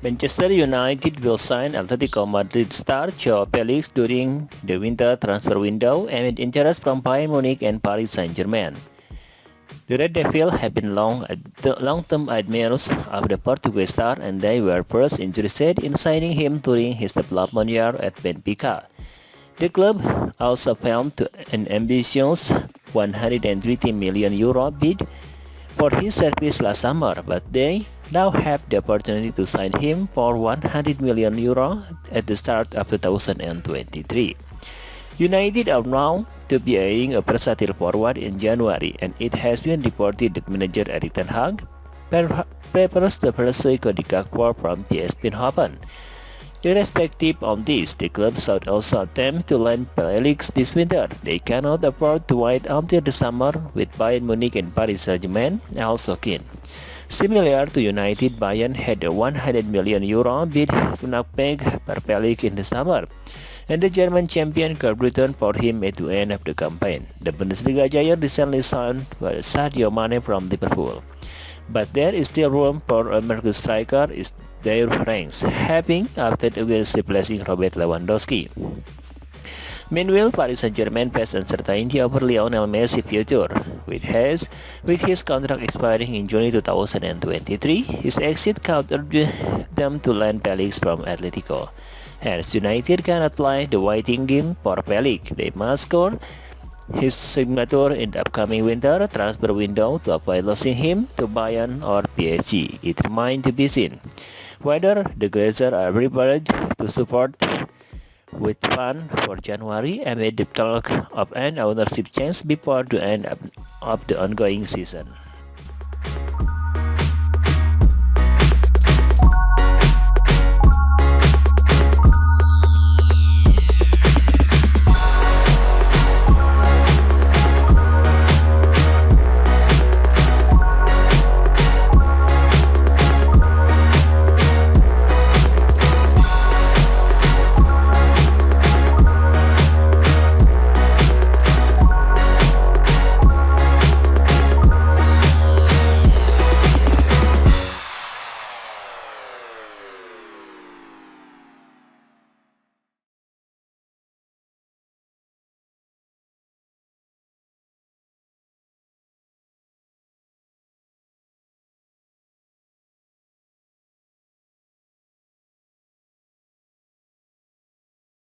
Manchester United will sign Atletico Madrid star Joao Felix during the winter transfer window amid interest from Bayern Munich and Paris Saint-Germain. The Red Devils have been long-term admirers of the Portuguese star, and they were first interested in signing him during his development year at Benfica. The club also found an ambitious €130 million bid for his service last summer, but they now have the opportunity to sign him for €100 million at the start of 2023. United are known to be eyeing a versatile forward in January, and it has been reported that manager Erik ten Hag prefers the Pursuit Gakpo from PSV Eindhoven. Irrespective of this, the club should also attempt to land Felix this winter. They cannot afford to wait until the summer, with Bayern Munich and Paris Saint-Germain also keen. Similar to United, Bayern had a €100 million bid peg per Felix in the summer, and the German champion could return for him at the end of the campaign. The Bundesliga giant recently signed Sadio Mane from Liverpool, but there is still room for a market striker in their ranks, having opted against replacing Robert Lewandowski. Meanwhile, Paris Saint-Germain faced uncertainty over Lionel Messi's future. With his contract expiring in June 2023, his exit could urge them to land Felix from Atletico. Hence, United cannot play the waiting game for Felix. They must score his signature in the upcoming winter transfer window to avoid losing him to Bayern or PSG. It remains to be seen whether the Glazers are prepared to support with fund for January amid the talk of an ownership change before the end of the ongoing season.